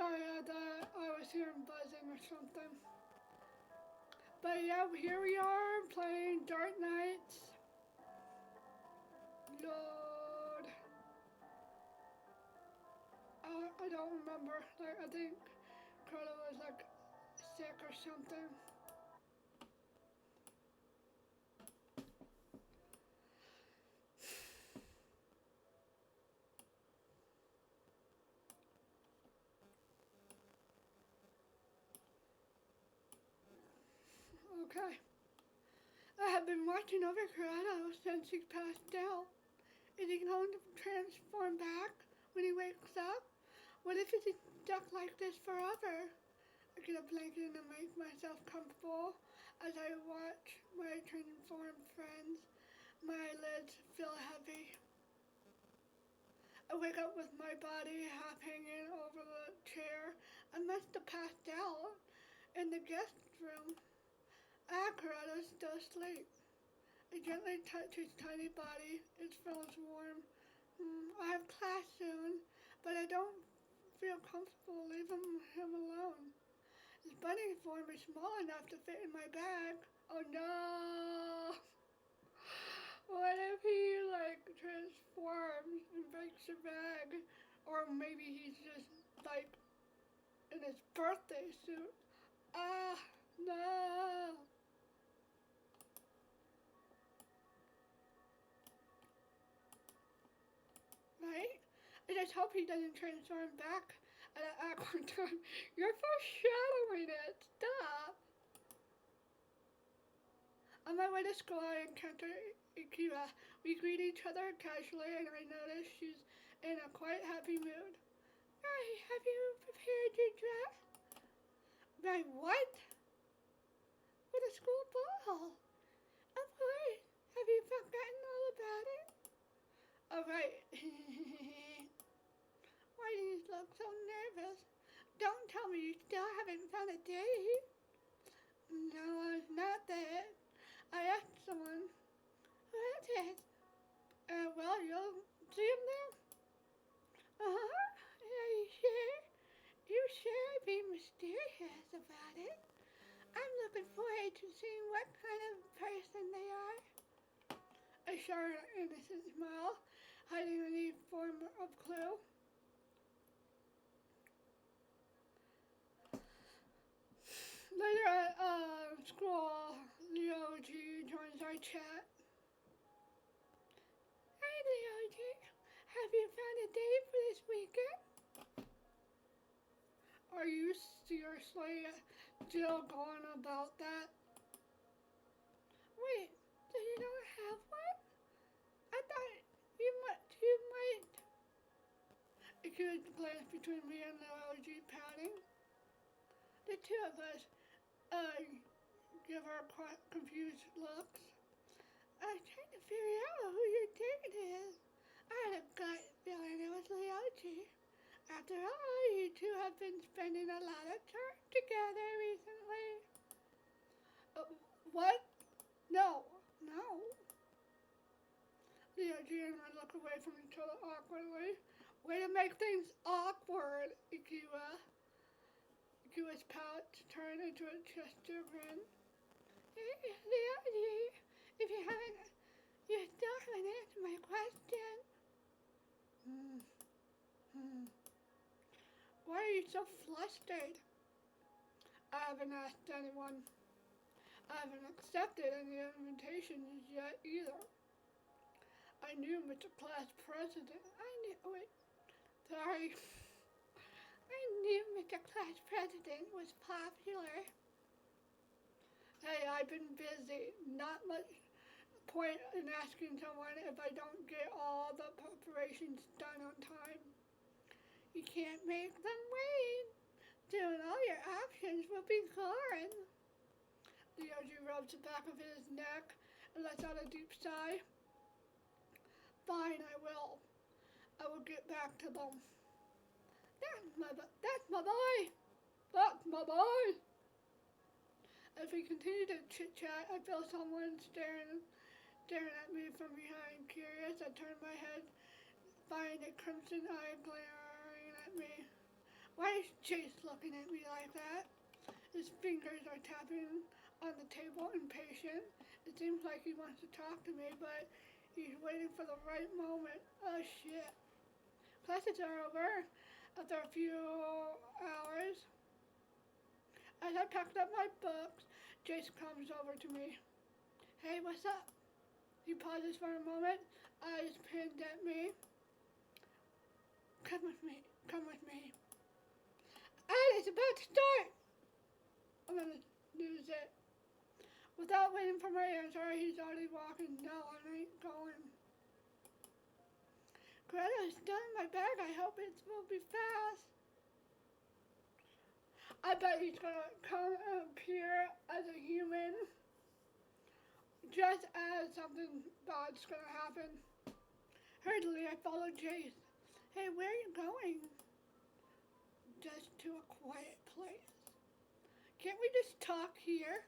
Sorry, I was hearing buzzing or something. But yeah, here we are playing Dark Nights. Lord. I don't remember. Like, I think Carla was like sick or something. Okay. I have been watching over Corrado since he passed out. Is he going to transform back when he wakes up? What if he's stuck like this forever? I get a blanket and make myself comfortable as I watch my transformed friends. My eyelids feel heavy. I wake up with my body half hanging over the chair. I must have passed out in the guest room. Corrado's still asleep. I gently touch his tiny body. It feels warm. I have class soon, but I don't feel comfortable leaving him alone. His bunny form is small enough to fit in my bag. Oh no! What if he like transforms and breaks your bag? Or maybe he's just like in his birthday suit. Ah, no! Right? I just hope he doesn't transform back at an awkward time. You're foreshadowing it. Stop. On my way to school, I encounter Ikira. We greet each other casually, and I notice she's in a quite happy mood. Hey, have you prepared your dress? My what? For the school ball. Of course. Have you forgotten all about it? All right. Why do you look so nervous? Don't tell me you still haven't found a date. No, it's not that. I asked someone. Who is it? Well, you'll see him there. Uh-huh. Are you sure? You sure be mysterious about it? I'm looking forward to seeing what kind of person they are. I show her an innocent smile, hiding any form of clue. Later at school, Leoji joins our chat. Hey Leoji, have you found a date for this weekend? Are you seriously still going about that? Wait, so you don't have one? I thought you might. A good glance between me and Leoji pouting. The two of us give her confused looks. I'm trying to figure out who your date is. I had a gut feeling it was Leoji. After all, you two have been spending a lot of time together recently. What? No. Leoji and I look away from each other awkwardly. Way to make things awkward, Ikira. Ikira's pout turned into a Chester grin. Leoji, if you still haven't answered my question. Why are you so flustered? I haven't asked anyone. I haven't accepted any invitations yet either. I knew Mr. Class President. Sorry. I knew Mr. Class President was popular. Hey, I've been busy. Not much point in asking someone if I don't get all the preparations done on time. You can't make them wait. Soon all your options will be gone. Leoji rubs the back of his neck and lets out a deep sigh. Fine, I will. I will get back to them. That's my boy. That's my boy. As we continue to chit-chat, I feel someone staring at me from behind. Curious, I turn my head, find a crimson eye glaring at me. Why is Chase looking at me like that? His fingers are tapping on the table, impatient. It seems like he wants to talk to me, but he's waiting for the right moment. Oh shit. Classes are over after a few hours. As I packed up my books, Jace comes over to me. Hey, what's up? He pauses for a moment, eyes pinned at me. Come with me, come with me. And it's about to start! I'm gonna lose it. Without waiting for my answer, he's already walking. No, I ain't going. Greta is still in my bag. I hope it will be fast. I bet he's gonna come and appear as a human just as something bad's gonna happen. Hurriedly, I follow Jace. Hey, where are you going? Just to a quiet place. Can't we just talk here?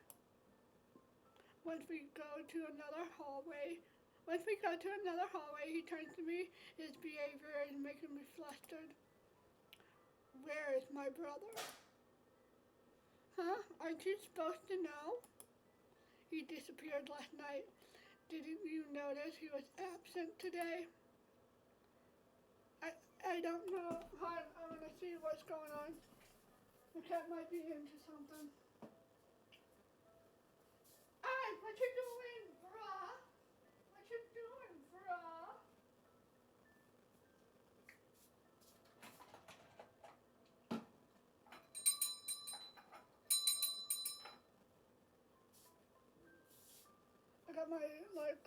Once we go to another hallway, he turns to me. His behavior is making me flustered. Where is my brother? Huh? Aren't you supposed to know? He disappeared last night. Didn't you notice he was absent today? I don't know. Hon, I'm gonna see what's going on. The cat might be into something. Hey, what you doing, bruh? What you doing, bruh? I got my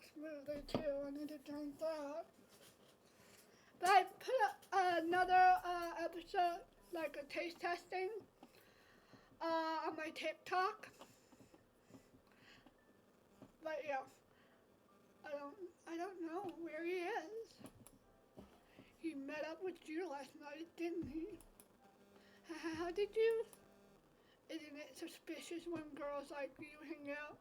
smoothie too. I need to drink that. But I put another episode, like a taste testing, on my TikTok. But yeah, I don't know where he is. He met up with you last night, didn't he? How did you? Isn't it suspicious when girls like you hang out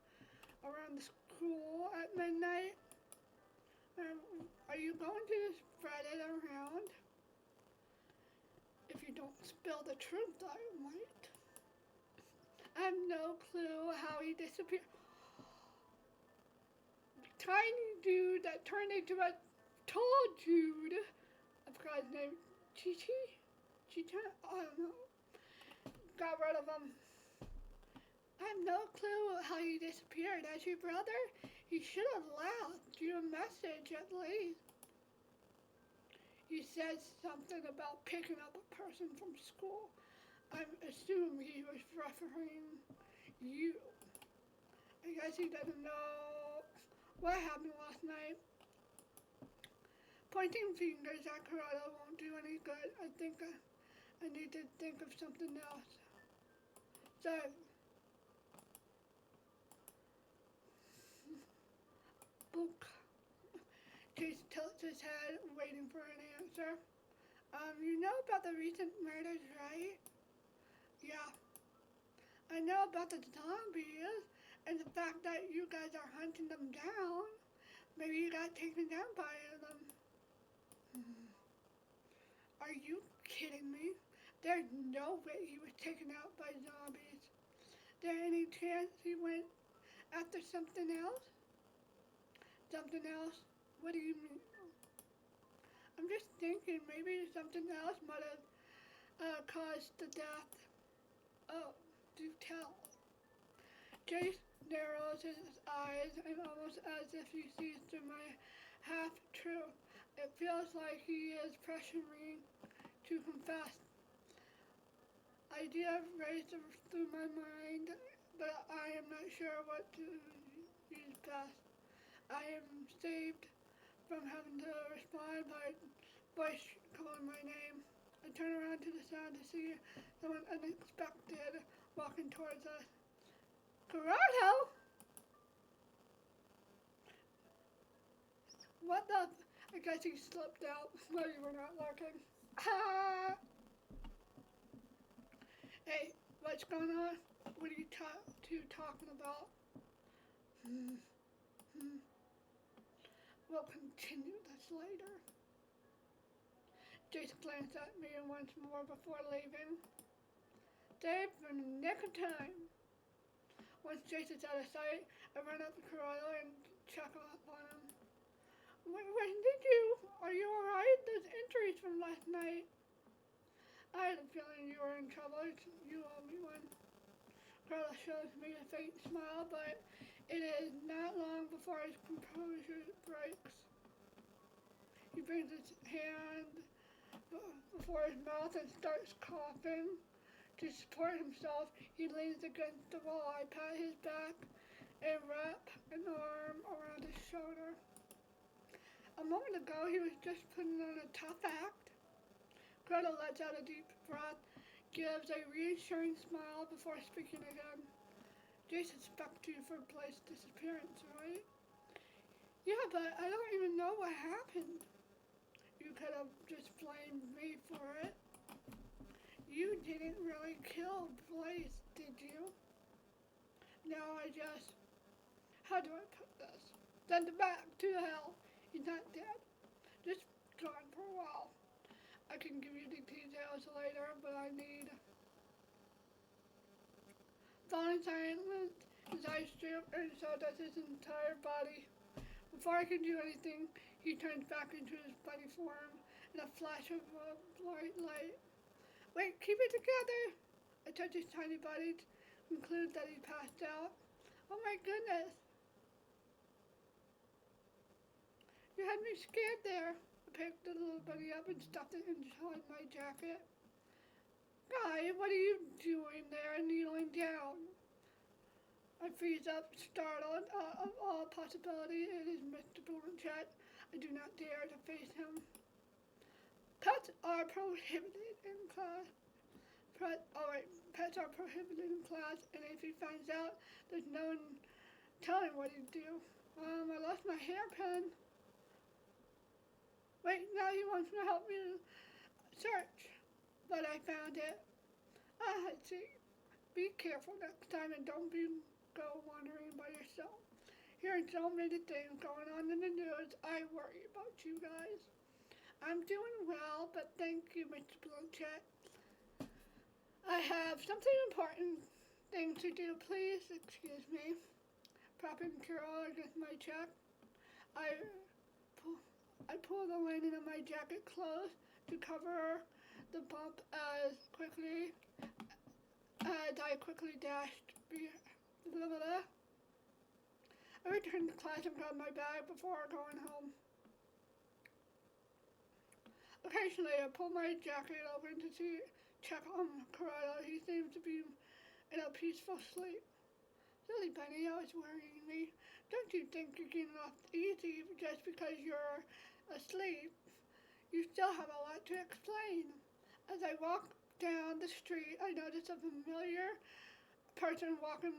around the school at midnight? Are you going to spread it around? If you don't spill the truth, I might. I have no clue how he disappeared. Tiny dude that turned into a tall dude. I forgot his name. Chichi? I don't know. Got rid of him. I have no clue how he disappeared. As your brother, he should have left you a message at least. He said something about picking up a person from school. I assume he was referring you. I guess he doesn't know what happened last night. Pointing fingers at Corrado won't do any good. I think I need to think of something else. So, book. Chase tilts his head, waiting for an answer. You know about the recent murders, right? Yeah. I know about the zombies and the fact that you guys are hunting them down. Maybe you got taken down by them. Are you kidding me? There's no way he was taken out by zombies. There any chance he went after something else? Something else? What do you mean? I'm just thinking maybe something else might have caused the death. Oh, do tell. Jace narrows his eyes and almost as if he sees through my half-truth. It feels like he is pressuring to confess. Idea raced through my mind, but I am not sure what to use best. I am saved from having to respond by voice calling my name. I turn around to the sound to see someone unexpected walking towards us. Corrado! What the? I guess he slipped out while you were not looking. Hey, what's going on? What are you two talking about? We'll continue this later. Jason glanced at me once more before leaving. Saved for the nick of time. Once Jason's out of sight, I run up to Corrado and check up on him. When did you? Are you alright? Those injuries from last night. I had a feeling you were in trouble. You owe me one. Corrado shows me a faint smile, but it is not long before his composure breaks. He brings his hand before his mouth and starts coughing. To support himself, he leans against the wall. I pat his back and wrap an arm around his shoulder. A moment ago, he was just putting on a tough act. Greta lets out a deep breath, gives a reassuring smile before speaking again. Jason suspects you for Blake's disappearance, right? Yeah, but I don't even know what happened. You could have just blamed me for it. You didn't really kill Blaze, did you? No, how do I put this? Send him back to hell. He's not dead. Just gone for a while. I can give you the details later, but I need... Falling silent, his eyes droop, and so does his entire body. Before I can do anything, he turns back into his buddy form in a flash of bright light. Wait, keep it together! I touch his tiny body to conclude that he passed out. Oh my goodness! You had me scared there. I picked the little bunny up and stuffed it inside my jacket. Guy, what are you doing there, kneeling down? I freeze up, startled. Of all possibility, it is Mr. Blanchett. I do not dare to face him. Pets are prohibited in class. Pets are prohibited in class, and if he finds out, there's no telling what he'd do. I lost my hairpin. Wait, now he wants to help me search. But I found it. I see. Be careful next time and don't go wandering by yourself. Hearing so many things going on in the news, I worry about you guys. I'm doing well, but thank you, Mr. Blanchett. I have something important thing to do. Please excuse me. Propping Carol against my cheek, I pull the lining of my jacket close to cover the bump as I quickly dashed. I returned to class and grabbed my bag before going home. Occasionally, I pull my jacket open to check on Corrado. He seems to be in a peaceful sleep. Silly bunny, always worrying me. Don't you think you're getting off easy just because you're asleep? You still have a lot to explain. As I walk down the street, I notice a familiar person walking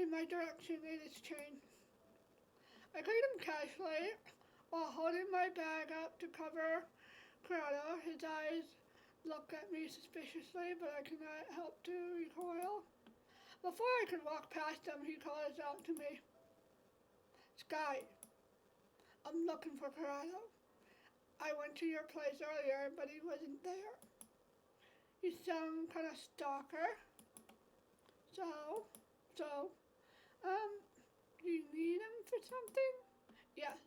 in my direction. It is Chain. I greet him casually while holding my bag up to cover Corrado. His eyes look at me suspiciously, but I cannot help to recoil. Before I could walk past him, he calls out to me. Sky, I'm looking for Corrado. I went to your place earlier, but he wasn't there. He's some kind of stalker. So, you need him for something? Yes.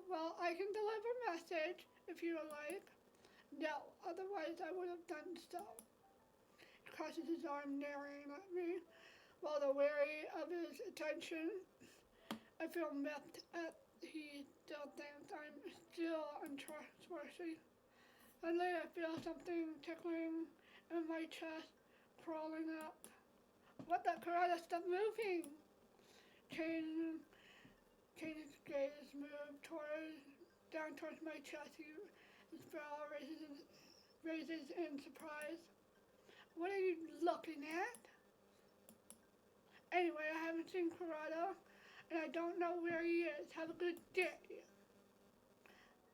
Well, I can deliver a message if you would like. No, otherwise I would have done so. He crosses his arm, narrowing at me. While wary of his attention, I feel miffed at he still thinks I'm still untrustworthy. Suddenly I feel something tickling in my chest, crawling up. What the Corrado, stop moving! Chain's gaze moved down towards my chest. His brow raises in surprise. What are you looking at? Anyway, I haven't seen Corrado, and I don't know where he is. Have a good day.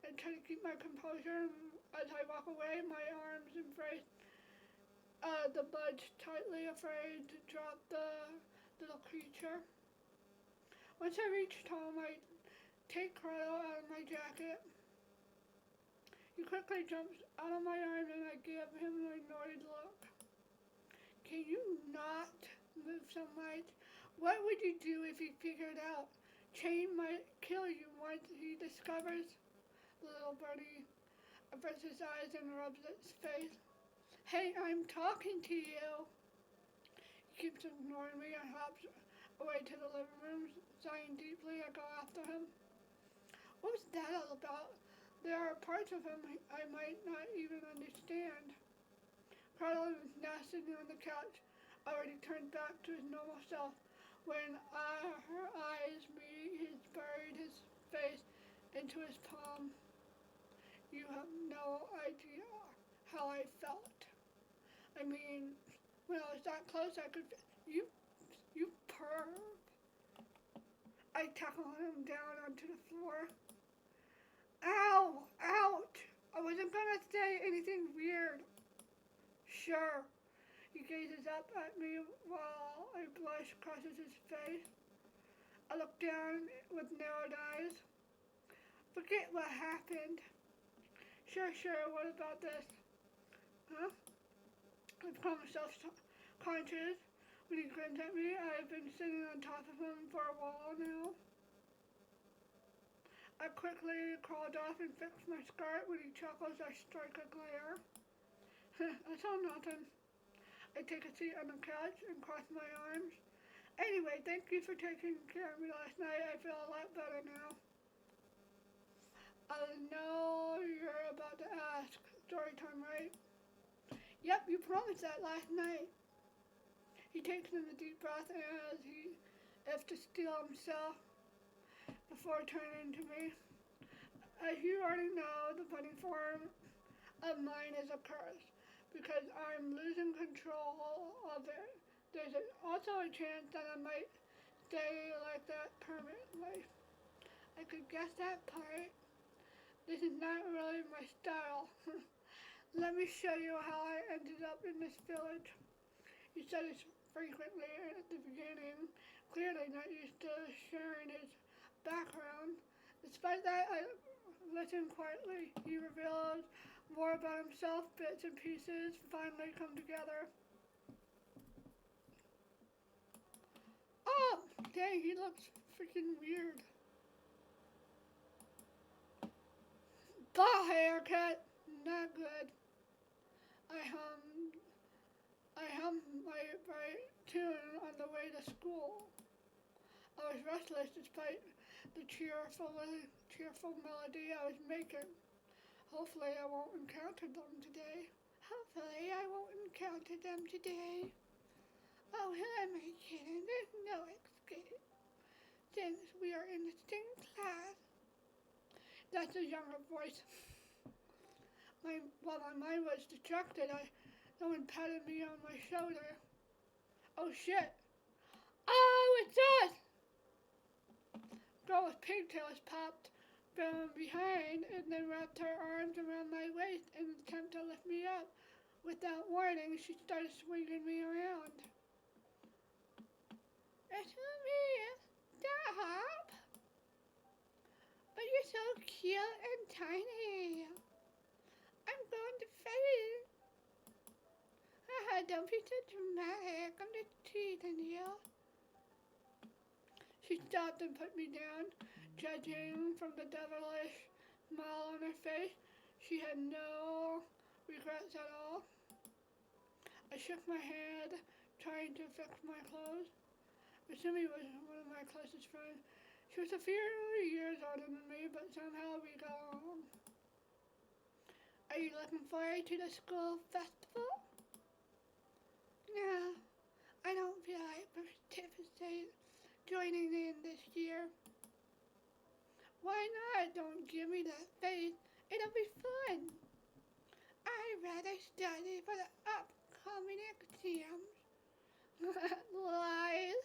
I try to keep my composure. As I walk away, my arms embrace the budge tightly, afraid to drop the little creature. Once I reached home, I take Corrado out of my jacket. He quickly jumps out of my arms and I give him an annoyed look. Can you not move some lights? What would you do if he figured out Chain might kill you once he discovers? The little birdie averts his eyes and rubs its face. Hey, I'm talking to you. He keeps ignoring me and hops away to the living room, sighing deeply. I go after him. What was that all about? There are parts of him I might not even understand. Carlos is now sitting on the couch, already turned back to his normal self. When her eyes meet, he's buried his face into his palm. You have no idea how I felt. I mean, when I was that close, I could. You perv. I tackle him down onto the floor. Ow! Ouch! I wasn't gonna say anything weird. Sure. He gazes up at me while a blush crosses his face. I look down with narrowed eyes. Forget what happened. Sure, what about this? Huh? I become self-conscious when he grins at me. I've been sitting on top of him for a while now. I quickly crawled off and fixed my skirt. When he chuckles, I strike a glare. I saw nothing. I take a seat on the couch and cross my arms. Anyway, thank you for taking care of me last night. I feel a lot better now. I know you're about to ask. Story time, right? Yep, you promised that last night. He takes in a deep breath as if to steel himself before turning to me. As you already know, the funny form of mine is a curse because I'm losing control of it. There's also a chance that I might stay like that permanently. I could guess that part. This is not really my style. Let me show you how I ended up in this village. He said this frequently at the beginning, clearly not used to sharing his background. Despite that, I listened quietly. He revealed more about himself. Bits and pieces finally come together. Oh, dang, he looks freaking weird. Ball haircut, not good. I hummed my bright tune on the way to school. I was restless despite the cheerful melody I was making. Hopefully I won't encounter them today. Oh, who am I kidding? There's no escape. Since we are in the same class. That's a younger voice. While my mind was distracted, someone patted me on my shoulder. Oh shit. Oh, it's us! Girl with pigtails popped from behind and then wrapped her arms around my waist in an attempt to lift me up. Without warning, she started swinging me around. It's me. Stop! But you're so cute and tiny. I'm going to faint. Don't be so dramatic. I'm just teasing you. She stopped and put me down, judging from the devilish smile on her face. She had no regrets at all. I shook my head, trying to fix my clothes. Masumi was one of my closest friends. She was a few years older than me, but somehow we got along. Are you looking forward to the school festival? No, I don't feel like participating, joining in this year. Why not? Don't give me that face. It'll be fun. I'd rather study for the upcoming exams. Lies.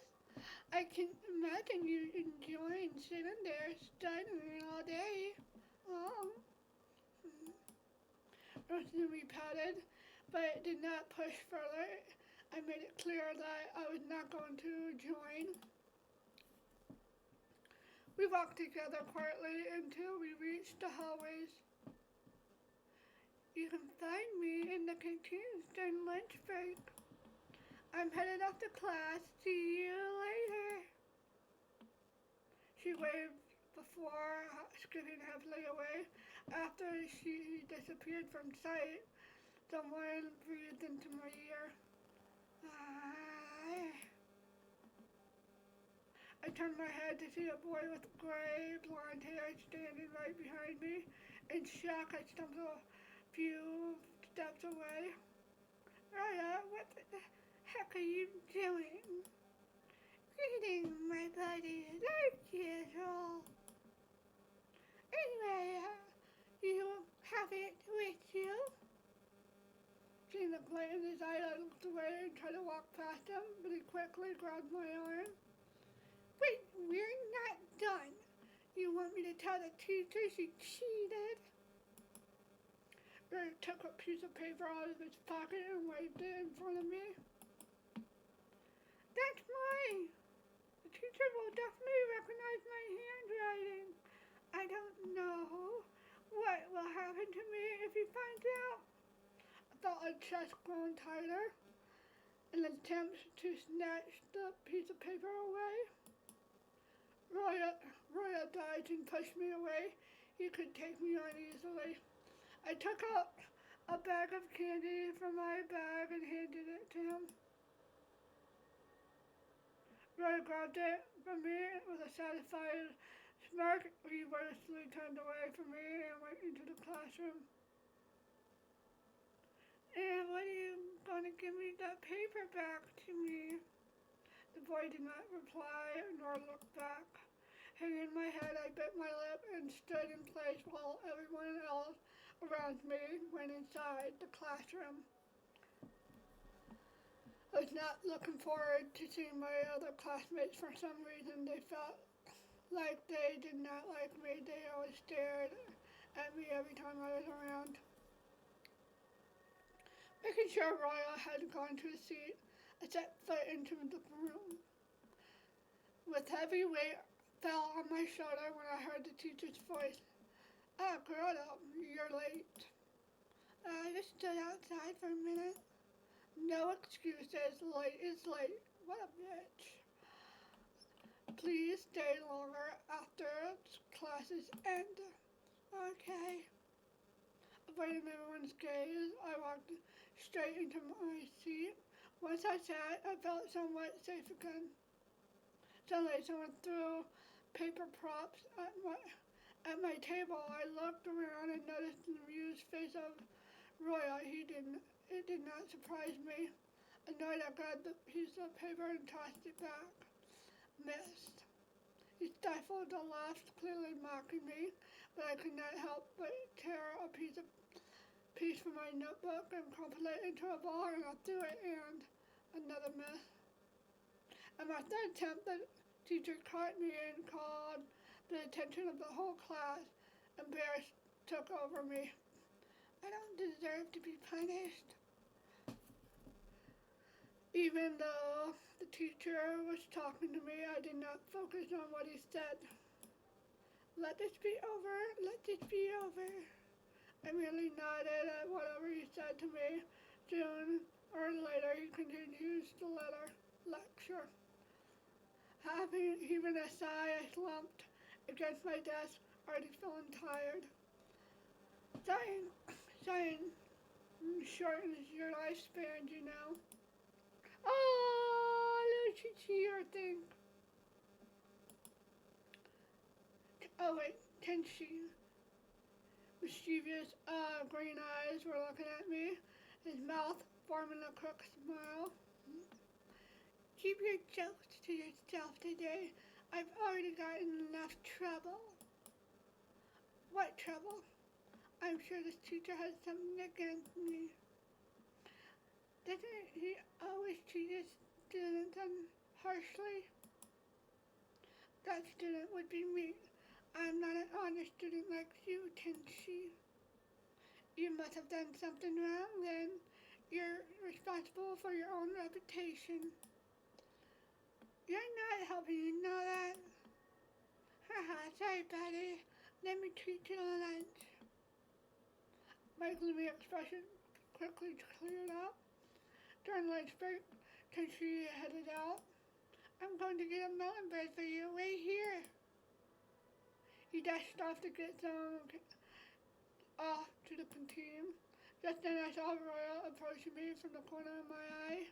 I can imagine you enjoying sitting there studying all day. Oh. Rosemary pouted, but did not push further. I made it clear that I was not going to join. We walked together quietly until we reached the hallways. You can find me in the canteen during lunch break. I'm headed off to class. See you later. She waved before skipping heavily away. After she disappeared from sight, someone breathed into my ear. I turned my head to see a boy with gray blonde hair standing right behind me. In shock, I stumbled a few steps away. Raya, what the heck are you doing? Greetings, my buddy. Like usual. Anyway, you have it with you? Seeing the glint in his eye, I looked away and tried to walk past him, but he quickly grabbed my arm. Wait, we're not done. You want me to tell the teacher she cheated? Ray took a piece of paper out of his pocket and waved it in front of me. That's mine. The teacher will definitely recognize my handwriting. I don't know what will happen to me if he finds out. I felt my chest growing tighter in an attempt to snatch the piece of paper away. Roya dodged and pushed me away. He could take me on easily. I took out a bag of candy from my bag and handed it to him. Roya grabbed it from me with a satisfied smirk. He reversely turned away from me and went into the classroom. And when are you going to give me that paper back to me? The boy did not reply nor look back. Hanging my head, I bit my lip and stood in place while everyone else around me went inside the classroom. I was not looking forward to seeing my other classmates. For some reason, they felt like they did not like me. They always stared at me every time I was around. Making sure Royal had gone to his seat, I set foot into the room. With heavy weight fell on my shoulder when I heard the teacher's voice. Grotto, you're late. I just stood outside for a minute. No excuses, late is late. What a bitch. Please stay longer after classes end. Okay. Avoiding everyone's gaze, I walked straight into my seat. Once I sat, I felt somewhat safe again. Suddenly, someone threw paper props at my table. I looked around and noticed the amused face of Roya. It did not surprise me. Annoyed, I grabbed the piece of paper and tossed it back. Missed. He stifled a laugh, clearly mocking me, but I could not help but tear a piece from my notebook and crumple it into a ball, and I threw it, and another miss. At my third attempt, the teacher caught me and called the attention of the whole class. Embarrassed took over me. I don't deserve to be punished. Even though the teacher was talking to me, I did not focus on what he said. Let this be over. Let this be over. I merely nodded at whatever he said to me. Soon or later, he continues the lecture. Heaving a sigh, I slumped against my desk, already feeling tired. Sighing shortens your lifespan, you know. Oh, little cheer thing. Oh wait, Tenshi. Mischievous green eyes were looking at me, his mouth forming a crooked smile. Keep your jokes to yourself today. I've already gotten enough trouble. What trouble? I'm sure this teacher has something against me. Doesn't he always treat his students harshly? That student would be me. I'm not an honor student like you, Tenshi. You must have done something wrong, then. You're responsible for your own reputation. You're not helping, you know that? Haha, sorry, buddy. Let me treat you to lunch. My gloomy expression quickly cleared up. During lunch break, Tenchi headed out. I'm going to get a melon bread for you. Wait here. He dashed off to get some off to the canteen. Just then I saw Royal approaching me from the corner of my eye.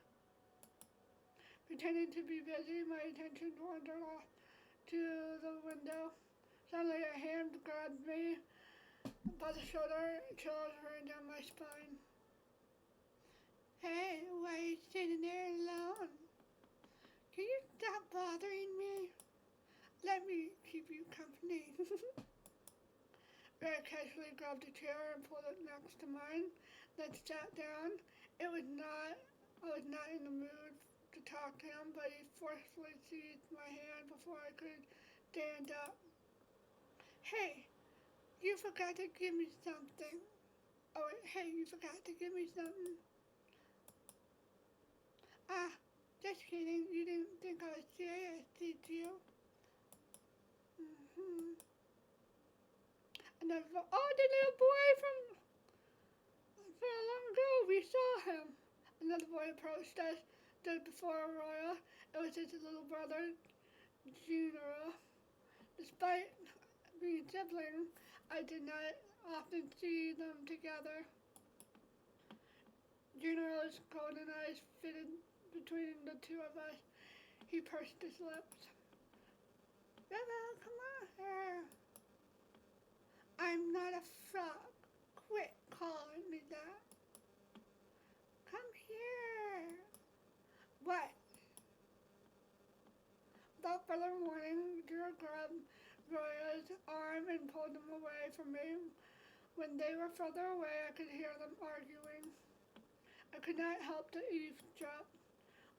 Pretending to be busy, my attention wandered off to the window. Suddenly a hand grabbed me by the shoulder, chills ran down my spine. Hey, why are you sitting there alone? Can you stop bothering me? Let me keep you company. Ray casually grabbed a chair and pulled it next to mine, then sat down. I was not in the mood to talk to him, but he forcefully seized my hand before I could stand up. Hey, you forgot to give me something. Oh, hey, you forgot to give me something. Ah, just kidding. You didn't think I was serious, did you? Mm-hmm. Another, oh, the little boy from long ago. We saw him. Another boy approached us, stood before Aurora. It was his little brother, Junior. Despite being siblings, I did not often see them together. Junior's golden eyes fitted between the two of us. He pursed his lips. Bella, come on here. I'm not a frog. Quit calling me that. Come here. What? Without further warning, Drew grabbed Roya's arm and pulled him away from me. When they were further away, I could hear them arguing. I could not help to eavesdrop.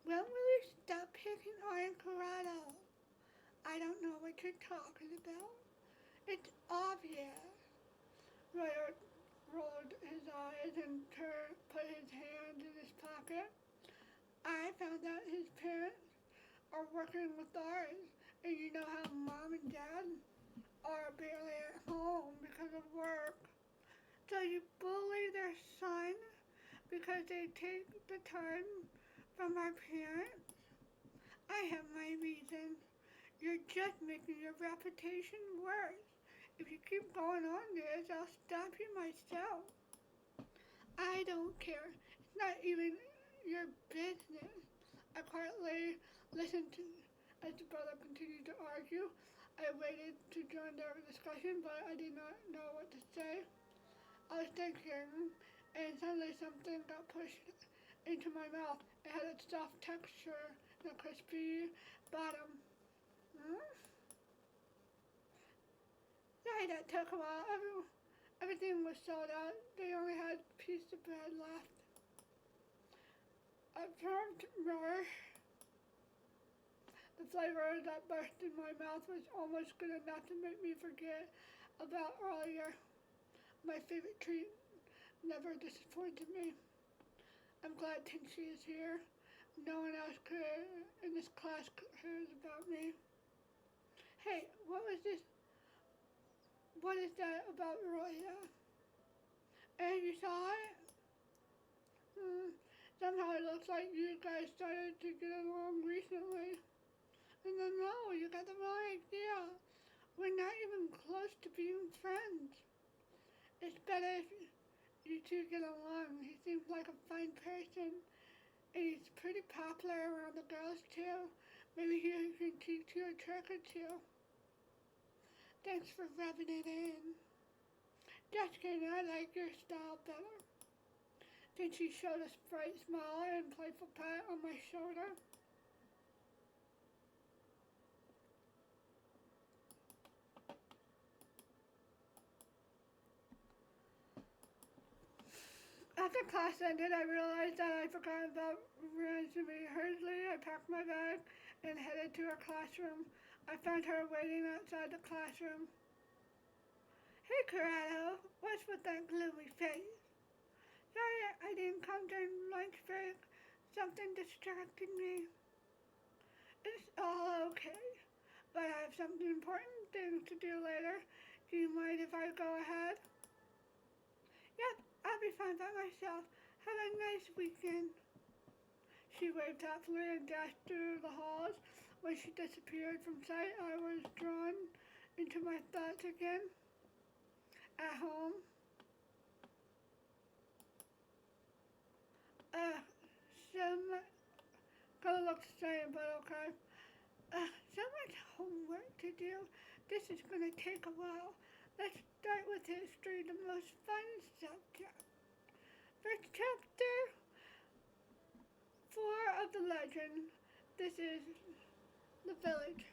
When will you stop picking on Corrado? I don't know what you're talking about. It's obvious. Roya rolled his eyes and put his hand in his pocket. I found out his parents are working with ours, and you know how mom and dad are barely at home because of work. So you bully their son because they take the time from our parents? I have my reasons. You're just making your reputation worse. If you keep going on this, I'll stop you myself. I don't care. It's not even your business. I quietly listened to as the brother continued to argue. I waited to join their discussion, but I did not know what to say. I was thinking, and suddenly something got pushed into my mouth. It had a soft texture and a crispy bottom. Sorry, that took a while. Everything was sold out. They only had a piece of bread left. I absorbed more. The flavor that burst in my mouth was almost good enough to make me forget about earlier. My favorite treat never disappointed me. I'm glad Tenchi is here. No one else in this class cares about me. Hey, what was this? What is that about Roya? And you saw it? Somehow it looks like you guys started to get along recently. And then no, you got the wrong idea. We're not even close to being friends. It's better if you two get along. He seems like a fine person. And he's pretty popular around the girls too. Maybe he can teach you a trick or two. Thanks for rubbing it in. Just kidding, I like your style better. Then she showed a bright smile and playful pat on my shoulder. After class ended, I realized that I forgot about Rosemary. Hurriedly, I packed my bag and headed to her classroom. I found her waiting outside the classroom. Hey, Corrado, what's with that gloomy face? Sorry, I didn't come during lunch break. Something distracted me. It's all okay, but I have something important things to do later. Do you mind if I go ahead? Yep, I'll be fine by myself. Have a nice weekend. She waved happily and dashed through the halls. When she disappeared from sight, I was drawn into my thoughts again. At home, uh, some gonna look the same, but okay. So much homework to do. This is gonna take a while. Let's start with history, the most fun subject. First chapter, 4 of the legend. This is the village.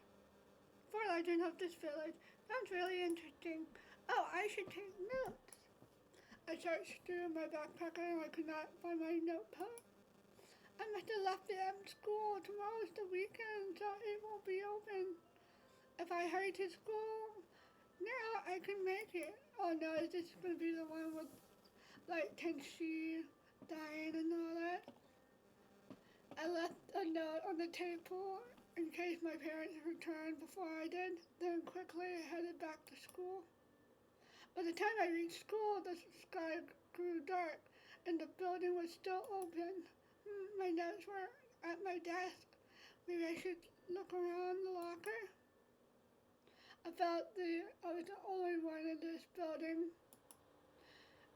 4 legend of this village. Sounds really interesting. Oh, I should take notes. I searched through my backpack and I could not find my notebook. I must have left it at school. Tomorrow's the weekend, so it won't be open. If I hurry to school now, I can make it. Oh no, is this going to be the one with like Tenshi dying and all that? I left a note on the table in case my parents returned before I did, then quickly headed back to school. By the time I reached school, the sky grew dark and the building was still open. My notes were at my desk. Maybe I should look around the locker. I felt I was the only one in this building.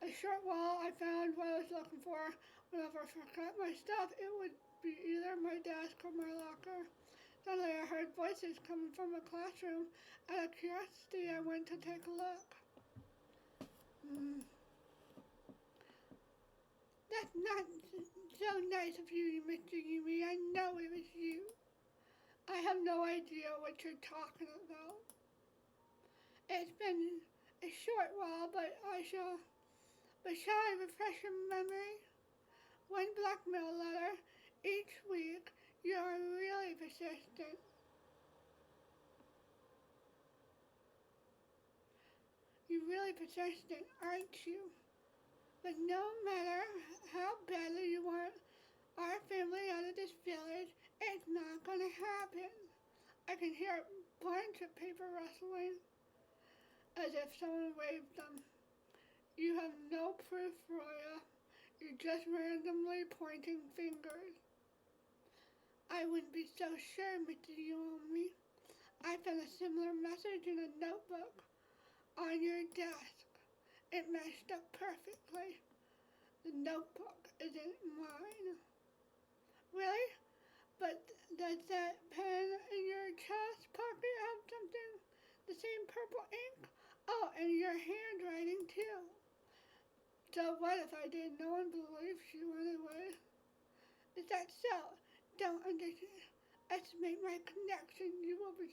A short while, I found what I was looking for. Whenever I forgot my stuff, it would be either my desk or my locker. Suddenly, I heard voices coming from the classroom. Out of curiosity, I went to take a look. That's not so nice of you, Mr. Yumi. I know it was you. I have no idea what you're talking about. It's been a short while, but shall I refresh your memory? 1 blackmail letter each week. You are really persistent. You're really persistent, aren't you? But no matter how badly you want our family out of this village, it's not gonna happen. I can hear a bunch of paper rustling, as if someone waved them. You have no proof, Roya. You're just randomly pointing fingers. I wouldn't be so sure, Mr. Yomi. I found a similar message in a notebook on your desk. It matched up perfectly. The notebook isn't mine. Really? But does that pen in your chest pocket have something? The same purple ink? Oh, and your handwriting too. So what if I did? No one believes you anyway. Is that so? Don't underestimate my connection. You will be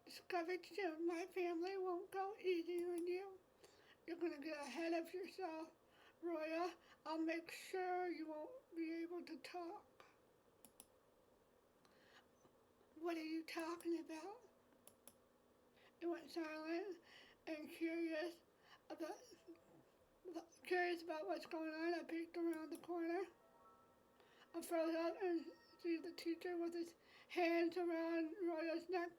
discovered soon. My family won't go easy on you. You're gonna get ahead of yourself, Roya. I'll make sure you won't be able to talk. What are you talking about? It went silent and curious about what's going on. I peeked around the corner. I froze up and see the teacher with his hands around Roya's neck.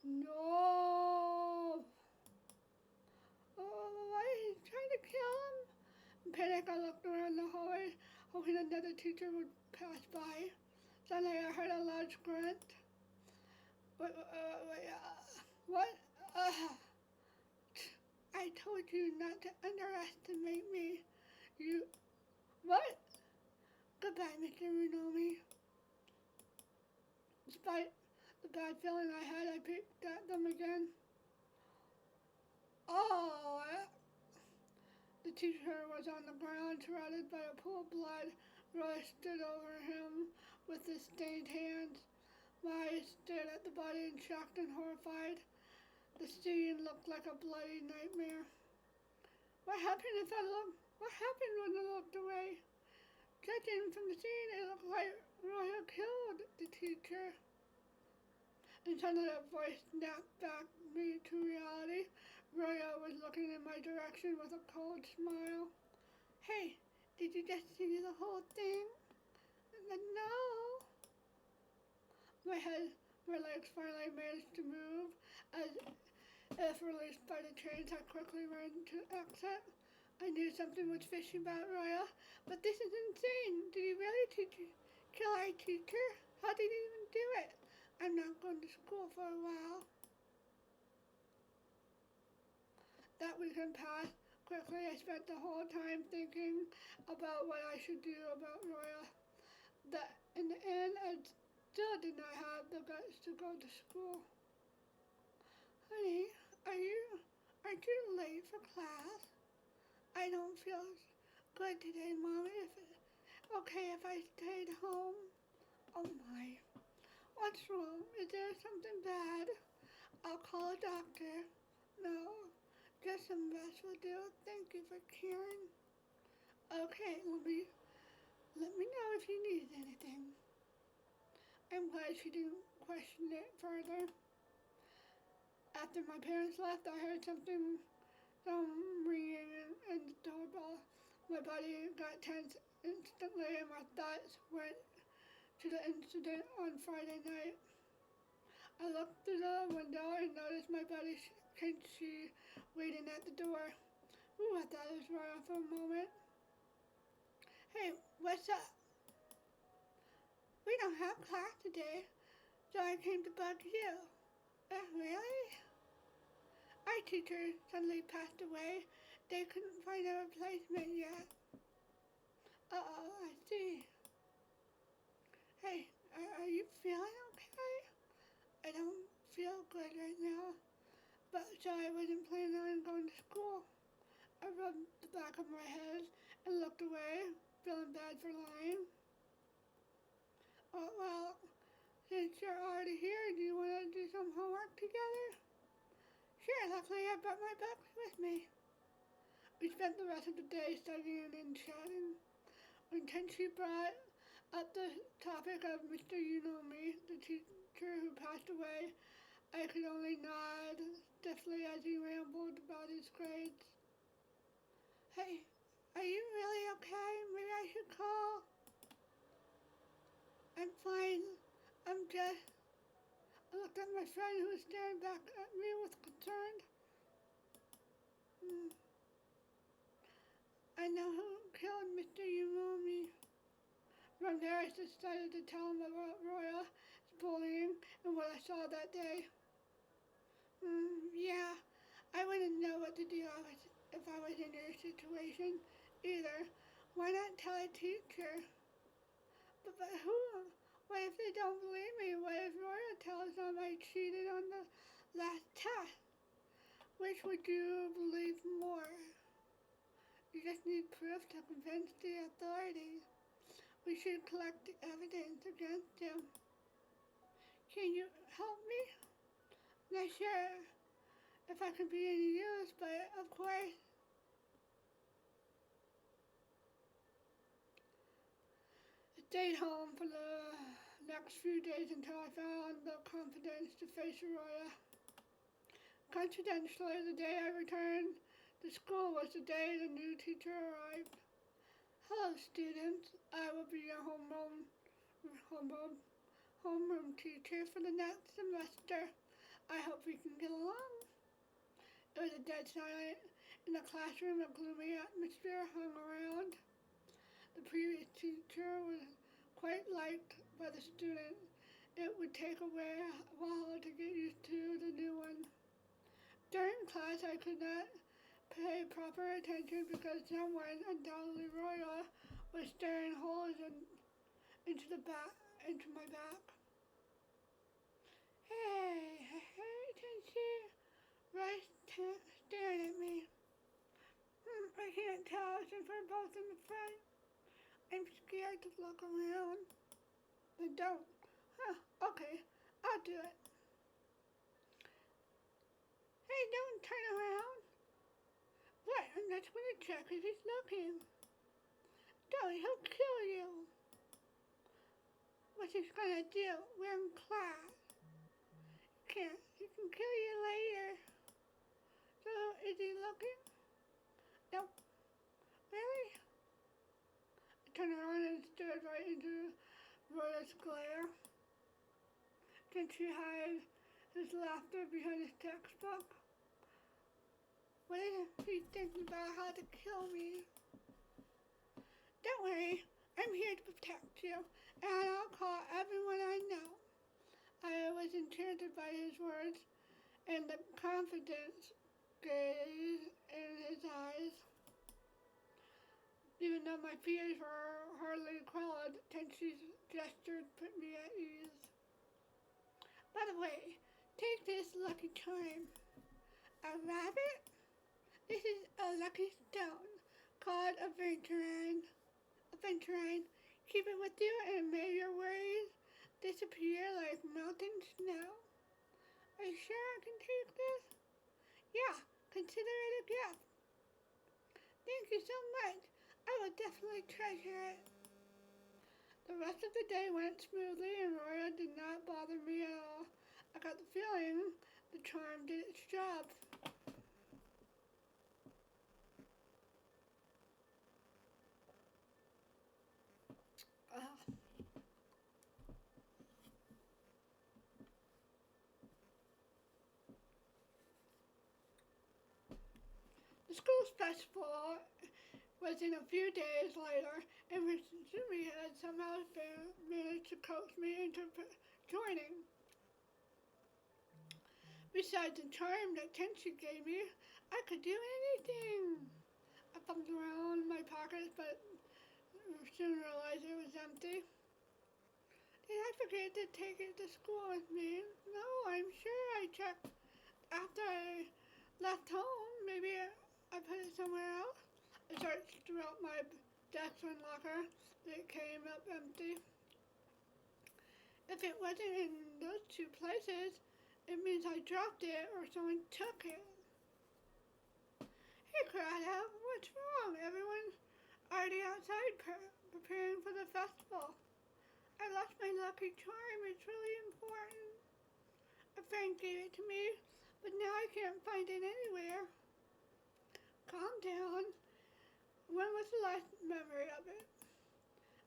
No! Oh, why is he trying to kill him? In panic, I looked around the hallway, hoping another teacher would pass by. Suddenly, I heard a loud grunt. What? I told you not to underestimate me. You... What? Goodbye, Mr. Runomi. Despite the bad feeling I had, I peeked at them again. Oh! The teacher was on the ground, surrounded by a pool of blood. Roy stood over him with his stained hands. My eyes stared at the body in shock and horrified. The scene looked like a bloody nightmare. What happened when I looked away? Judging from the scene, it looked like Roya killed the teacher. And suddenly a voice snapped back me to reality. Roya was looking in my direction with a cold smile. Hey, did you just see the whole thing? No. My legs finally managed to move. As if released by the chains, I quickly ran to exit. I knew something was fishy about Roya, but this is insane. Did he really kill our teacher? How did he even do it? I'm not going to school for a while. That weekend passed quickly. I spent the whole time thinking about what I should do about Roya. In the end, I still did not have the guts to go to school. Honey, aren't you late for class? I don't feel good today, Mommy. Okay if I stayed home? Oh my. What's wrong? Is there something bad? I'll call a doctor. No, just some rest will do. Thank you for caring. Okay, let me know if you need anything. I'm glad she didn't question it further. After my parents left, I heard some ringing and the doorbell. My body got tense instantly and my thoughts went to the incident on Friday night. I looked through the window and noticed my buddy Kinsey waiting at the door. Ooh, I thought it was Ryan for a moment. Hey, what's up? We don't have class today, so I came to bug you. Really? Our teacher suddenly passed away. They couldn't find a replacement yet. Uh-oh, I see. Hey, are you feeling okay? I don't feel good right now, but so I wasn't planning on going to school. I rubbed the back of my head and looked away, feeling bad for lying. Oh, well, since you're already here, do you want to do some homework together? Sure, luckily I brought my books with me. We spent the rest of the day studying and chatting. When Kenshi brought up the topic of Mr. You-Know-Me, the teacher who passed away, I could only nod stiffly as he rambled about his grades. Hey, are you really okay? Maybe I should call. I'm fine. I looked at my friend who was staring back at me with concern. I know who killed Mr. You-Know-Me. From there, I decided to tell him about Roya's bullying and what I saw that day. Yeah, I wouldn't know what to do if I was in your situation either. Why not tell a teacher? But who? What if they don't believe me? What if Roya tells them I cheated on the last test? Which would you believe more? You just need proof to convince the authorities. We should collect the evidence against him. Can you help me? Not sure if I can be any use, but of course. I stayed home for the next few days until I found the confidence to face Roya. Coincidentally, the day I returned to school was the day the new teacher arrived. Hello, students. I will be your homeroom teacher for the next semester. I hope we can get along. It was a dead silent in the classroom. A gloomy atmosphere hung around. The previous teacher was quite liked by the students. It would take a while to get used to the new one. During class, I could not pay proper attention because someone, undoubtedly Roya, was staring holes into my back. Hey, Tenshi, Roya's staring at me. I can't tell since we're both in the front. I'm scared to look around. Then don't. Okay, I'll do it. Hey, don't turn around. What? I'm just gonna check if he's looking. Don't, he'll kill you. What's he gonna do? We're in class. He can kill you later. So, is he looking? Nope. Really? I turned around and stared right into Roya's glare. Didn't she hide his laughter behind his textbook? What if he's thinking about how to kill me? Don't worry, I'm here to protect you, and I'll call everyone I know. I was enchanted by his words and the confidence gaze in his eyes. Even though my fears were hardly quelled, Tenchi's gestures put me at ease. By the way, take this lucky charm. A rabbit? This is a lucky stone called Aventurine. Aventurine, keep it with you and may your worries disappear like melting snow. Are you sure I can take this? Yeah, consider it a gift. Thank you so much. I will definitely treasure it. The rest of the day went smoothly and Roya did not bother me at all. I got the feeling the charm did its job. The school's festival was in a few days later, and Mitsumi had somehow managed to coax me into joining. Besides the charm that Tenchi gave me, I could do anything. I fumbled around in my pockets, but soon realized it was empty. Did I forget to take it to school with me? No, I'm sure I checked after I left home. Maybe I put it somewhere else. I searched throughout my desk and locker. It came up empty. If it wasn't in those two places, it means I dropped it or someone took it. Hey, Corrado, what's wrong? Everyone's already outside preparing for the festival. I lost my lucky charm. It's really important. A friend gave it to me, but now I can't find it anywhere. Calm down. When was the last memory of it?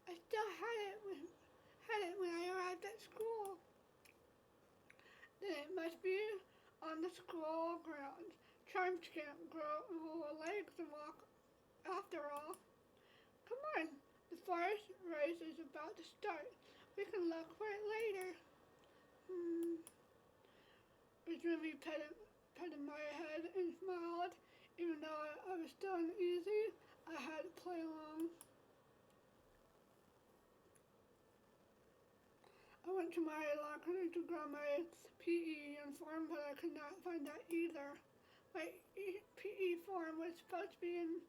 I still had it when I arrived at school. Then it must be on the school grounds. Charms can't grow legs and walk after all. Come on, the forest race is about to start. We can look for it later. Izumi petted my head and smiled. Even though I was still uneasy, I had to play along. I went to my locker to grab my PE uniform, but I could not find that either. My PE form was supposed to be in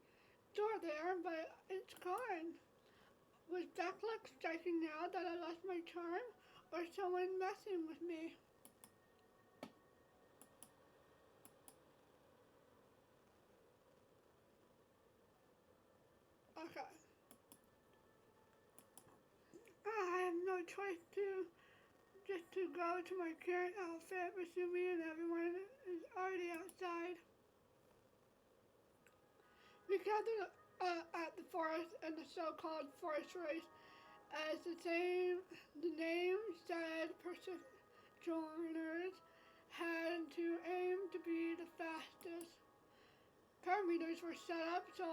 store there, but it's gone. Was bad luck striking now that I lost my charm, or someone messing with me? Okay. I have no choice to go to my current outfit, Masumi and everyone is already outside. We gathered at the forest and the so-called forest race. As the name said, joiners had to aim to be the fastest. Parameters were set up so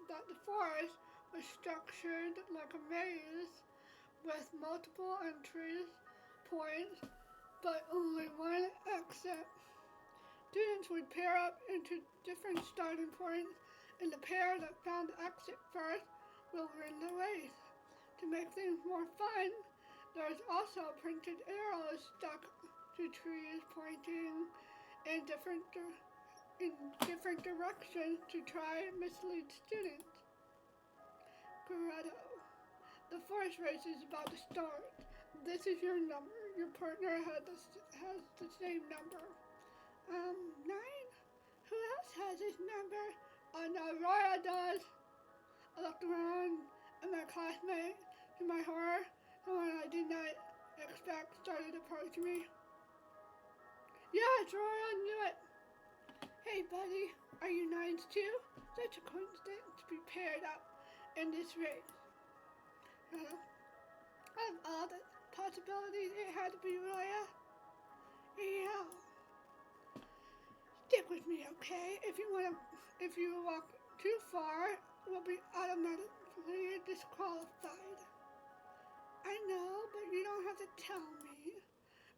that the forest was structured like a maze with multiple entries points, but only one exit. Students would pair up into different starting points, and the pair that found the exit first will win the race. To make things more fun, there's also printed arrows stuck to trees pointing in different directions to try and mislead students. Grotto. The forest race is about to start. This is your number. Your partner has the same number. 9? Who else has this number? Oh no, Roya does. I looked around and my classmate, to my horror, someone I did not expect started approaching me. Yeah, it's Roya, I knew it. Hey buddy, are you 9s too? Such a coincidence to be paired up in this race. Of all the possibilities, it had to be Roya. Yeah. Stick with me, okay? If you walk too far, we'll be automatically disqualified. I know, but you don't have to tell me.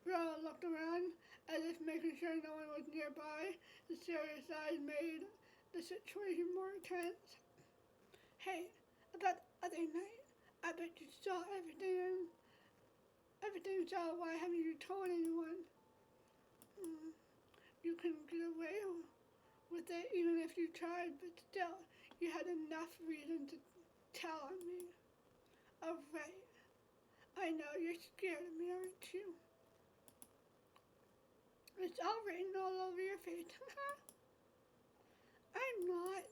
Rilla looked around as if making sure no one was nearby. The serious eyes made the situation more tense. Hey, about the other night, I bet you saw everything. Everything saw. Why haven't you told anyone? Mm, you couldn't get away with it even if you tried, but still, you had enough reason to tell on me. Oh, right. I know you're scared of me, aren't you? It's all written all over your face. I'm not.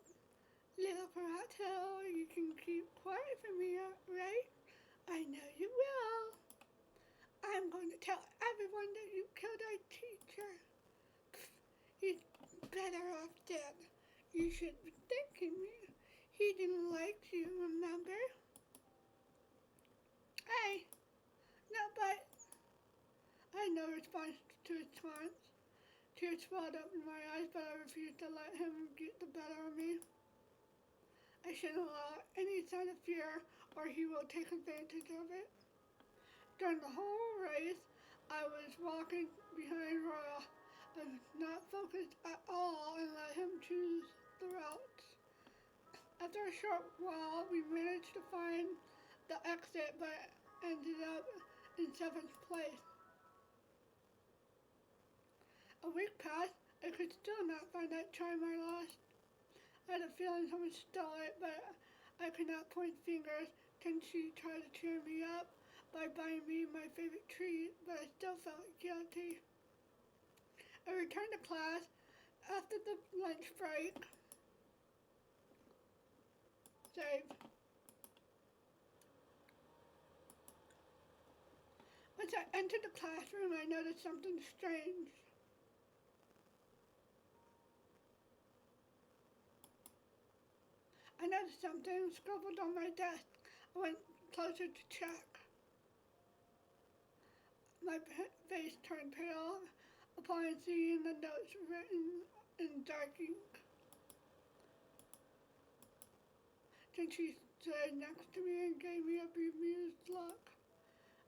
Little Parato, you can keep quiet from me, right? I know you will. I'm going to tell everyone that you killed our teacher. He's better off dead. You should be thanking me. He didn't like you, remember? Hey, no, but I had no response to his taunts. Tears welled up in my eyes, but I refused to let him get the better of me. I shouldn't allow any sign of fear, or he will take advantage of it. During the whole race, I was walking behind Royal. I was not focused at all and let him choose the routes. After a short while, we managed to find the exit, but ended up in 7th place. A week passed, I could still not find that charm I lost. I had a feeling someone stole it, but I could not point fingers. Tenchi tried to cheer me up by buying me my favorite treat, but I still felt guilty. I returned to class after the lunch break. Save. Once I entered the classroom, I noticed something strange. I noticed something scribbled on my desk. I went closer to check. My face turned pale upon seeing the notes written in dark ink. Then she stood next to me and gave me a bemused look.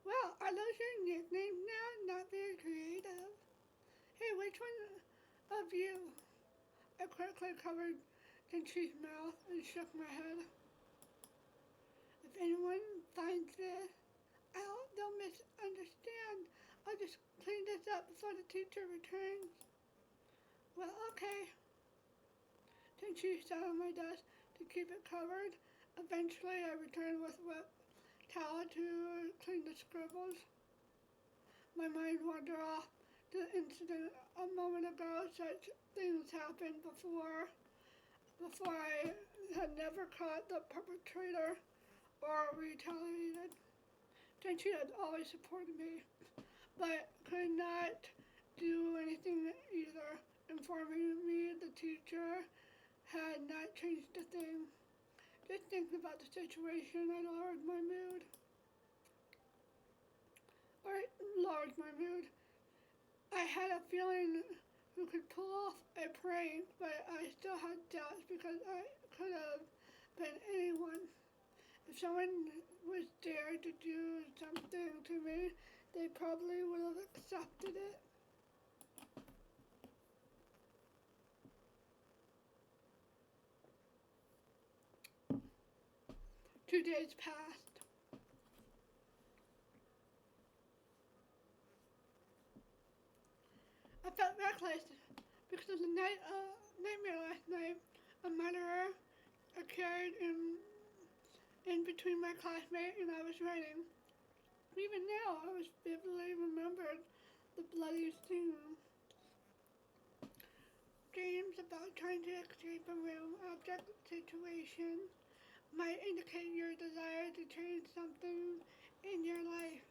Well, are those your nicknames now? Not very creative. Hey, which one of you? I quickly covered Tenchi's mouth and shook my head. If anyone finds this out, they'll misunderstand. I'll just clean this up before the teacher returns. Well, okay. Tenchi sat on my desk to keep it covered. Eventually, I returned with a wet towel to clean the scribbles. My mind wandered off to the incident a moment ago. Such things happened before I had never caught the perpetrator or retaliated. Tenchi had always supported me, but could not do anything either. Informing me the teacher had not changed a thing. Just thinking about the situation, I lowered my mood. I had a feeling who could pull off a prank, but I still had doubts because I could have been anyone. If someone was there to do something to me, they probably would have accepted it. 2 days passed. I felt reckless because of the nightmare last night. A murderer occurred in between my classmate and I was writing. Even now, I was vividly remembered the bloody scene. Dreams about trying to escape a room object situation might indicate your desire to change something in your life.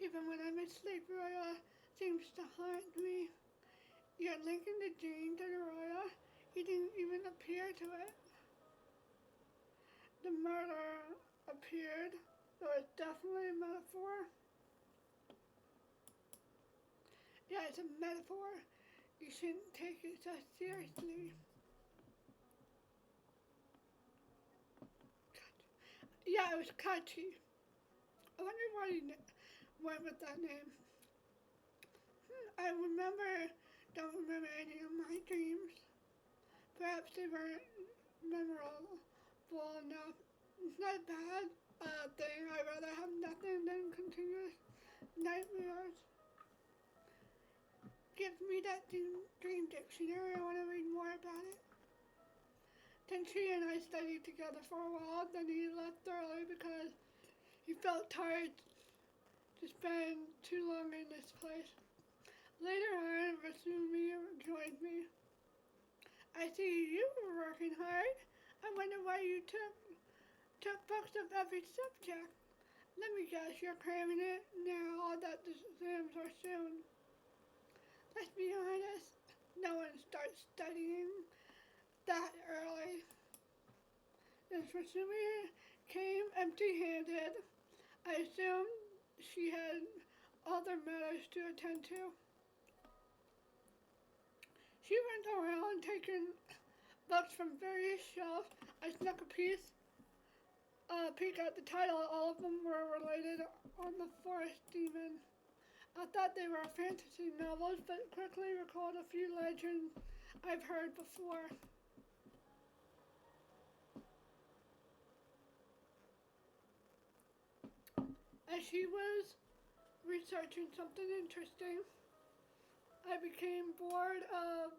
Even when I'm asleep, Roya seems to haunt me. Yet linking the dream to the Roya, he didn't even appear to it. The murder appeared, though it's definitely a metaphor. Yeah, it's a metaphor. you shouldn't take it so seriously. Yeah, it was Kachi. I wonder why he went with that name. I don't remember any of my dreams. Perhaps they weren't memorable enough. It's not a bad thing. I'd rather have nothing than continuous nightmares. Give me that dream dictionary. I want to read more about it. Then she and I studied together for a while. Then he left early because he felt tired to spend too long in this place. Later on, Rasumi joined me. I see you were working hard. I wonder why you took books of every subject. Let me guess, you're cramming it now that the exams are soon. Let's be honest, no one starts studying that early. Then Rasumi came empty-handed. I assumed she had other matters to attend to. She went around taking books from various shelves. I snuck a peek at the title. All of them were related on the forest demon. I thought they were fantasy novels, but quickly recalled a few legends I've heard before. As she was researching something interesting, I became bored of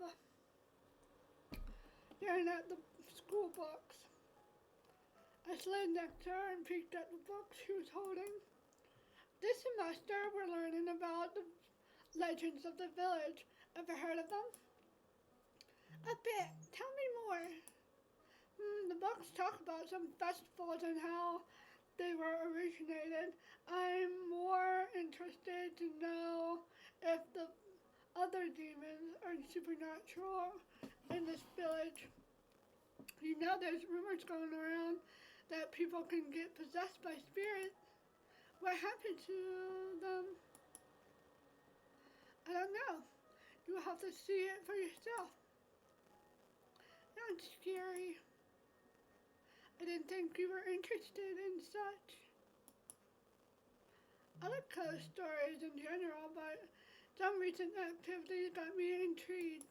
staring at the school books. I slid next to her and peeked at the books she was holding. This semester, we're learning about the legends of the village. Ever heard of them? A bit. Tell me more. The books talk about some festivals and how they were originated. I'm more interested to know if the other demons are supernatural in this village. You know, there's rumors going around that people can get possessed by spirits. What happened to them? I don't know. You will have to see it for yourself. Sounds scary. I didn't think you were interested in such. I like ghost stories in general, but some recent activities got me intrigued.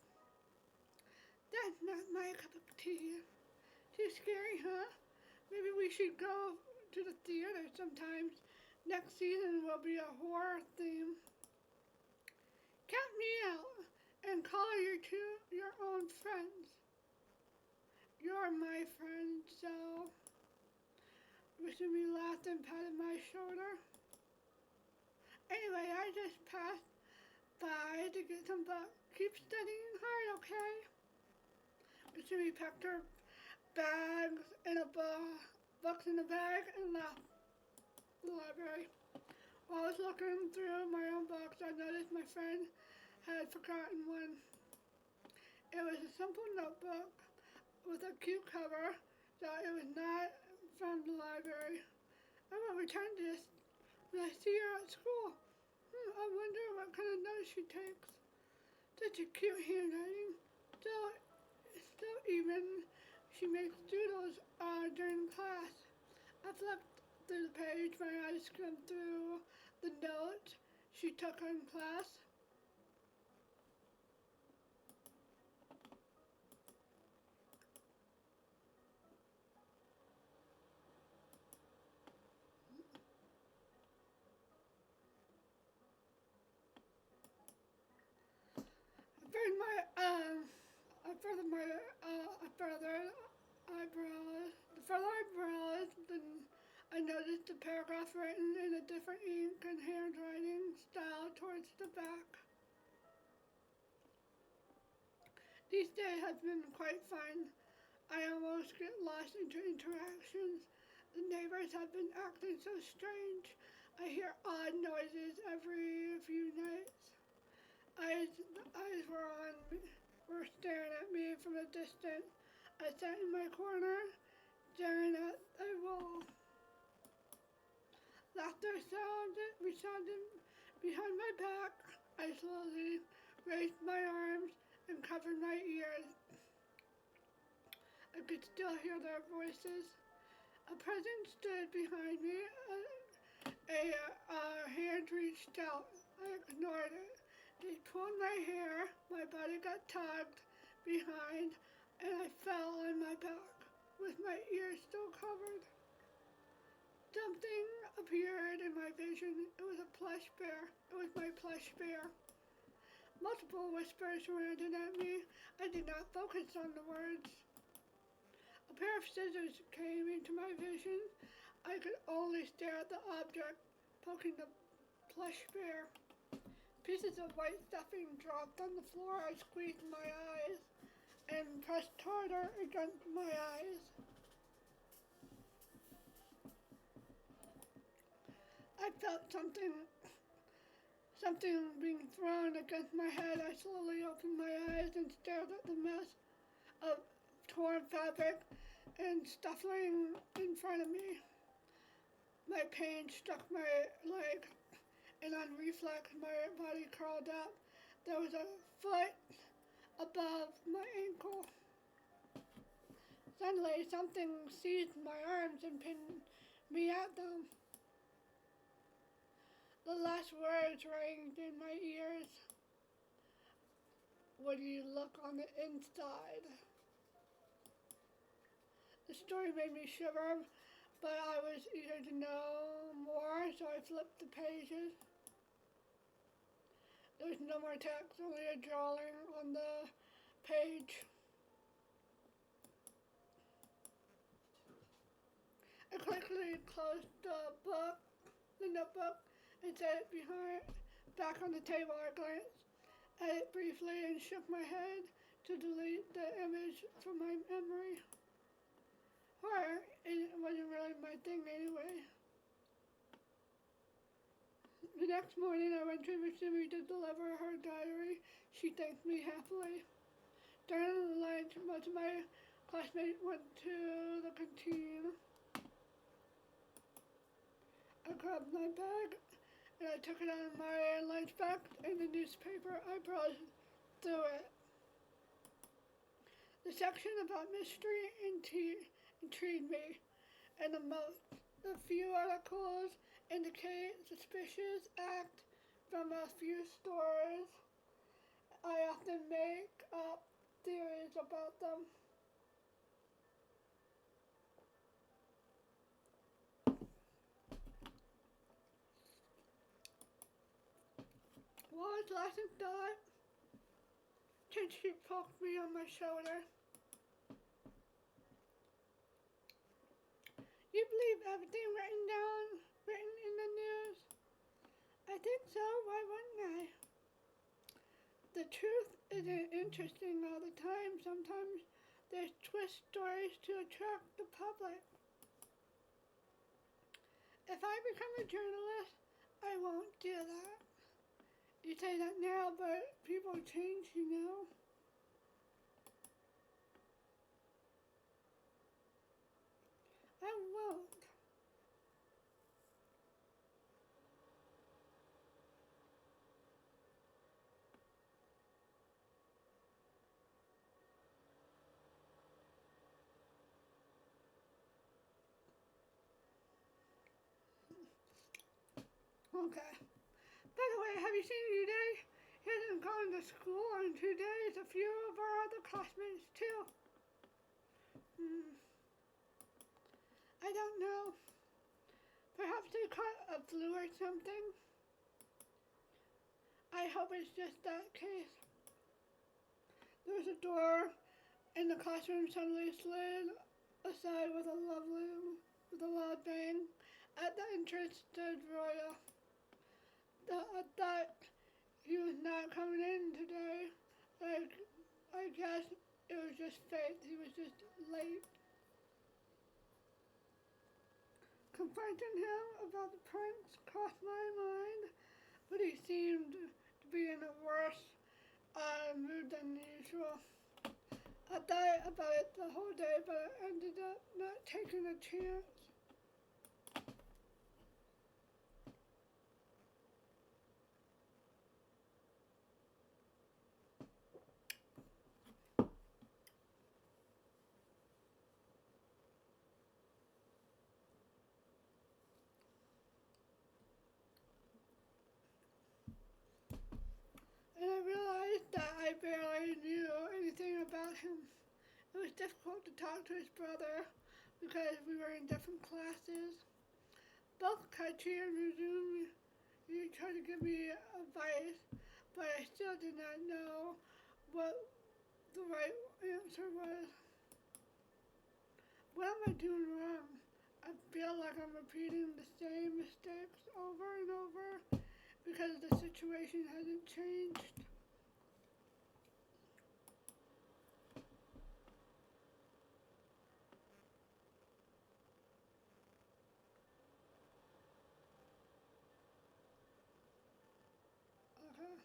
That's not my cup of tea. Too scary, huh? Maybe we should go to the theater sometimes. Next season will be a horror theme. Count me out and call your own friends. You're my friend, so Rasumi laughed and patted my shoulder. Anyway, I just passed by to get some books. Keep studying hard, okay? Rasumi packed her bags in a books in a bag and left the library. While I was looking through my own books, I noticed my friend had forgotten one. It was a simple notebook with a cute cover, so it was not from the library. I will return this when I see her at school. I wonder what kind of notes she takes. Such a cute handwriting. Still even she makes doodles during class. I flipped through the page, my eyes skimmed through the notes she took in class. I furthered eyebrows. The further eyebrows, then I noticed the paragraph written in a different ink and handwriting style towards the back. These days have been quite fun. I almost get lost into interactions. The neighbors have been acting so strange. I hear odd noises every few nights. The eyes were staring at me from a distance. I sat in my corner, staring at a wall. Laughter resounded behind my back. I slowly raised my arms covered my ears. I could still hear their voices. A presence stood behind me. A hand reached out. I ignored it. They pulled my hair. My body got tugged behind, and I fell on my back with my ears still covered. Something appeared in my vision. It was a plush bear. It was my plush bear. Multiple whispers surrounded at me. I did not focus on the words. A pair of scissors came into my vision. I could only stare at the object, poking the plush bear. Pieces of white stuffing dropped on the floor. I squeezed my eyes and pressed harder against my eyes. I felt something being thrown against my head. I slowly opened my eyes and stared at the mess of torn fabric and stuffing in front of me. My pain struck my leg, and on reflex, my body curled up. There was a foot above my ankle. Suddenly, something seized my arms and pinned me at them. The last words rang in my ears. What do you look on the inside? The story made me shiver, but I was eager to know more, so I flipped the pages. There was no more text, only a drawing on the page. I quickly closed the notebook, and set it back on the table. I glanced at it briefly and shook my head to delete the image from my memory. Horror, it wasn't really my thing anyway. The next morning, I went to Mississippi to deliver her diary. She thanked me happily. During lunch, most of my classmates went to the canteen. I grabbed my bag and I took it out of my lunch bag and the newspaper. I browsed through it. The section about mystery intrigued me, and the few articles indicate suspicious act from a few stores. I often make up theories about them. While I was lost in thought, she poked me on my shoulder. You believe everything written in the news? I think so, why wouldn't I? The truth isn't interesting all the time. Sometimes there's twist stories to attract the public. If I become a journalist, I won't do that. You say that now, but people change, you know. I won't. Okay. By the way, have you seen today? He hasn't gone to school in 2 days. A few of our other classmates, too. I don't know. Perhaps they caught a flu or something. I hope it's just that case. There was a door in the classroom suddenly slid aside with a loud bang. At the entrance stood Roya. I thought he was not coming in today. I guess it was just fate. He was just late. Confronting him about the prince crossed my mind, but he seemed to be in a worse mood than usual. I thought about it the whole day, but I ended up not taking a chance. was difficult to talk to his brother because we were in different classes. Both Kachi and Resume, you tried to give me advice, but I still did not know what the right answer was. What am I doing wrong? I feel like I'm repeating the same mistakes over and over because the situation hasn't changed. Okay.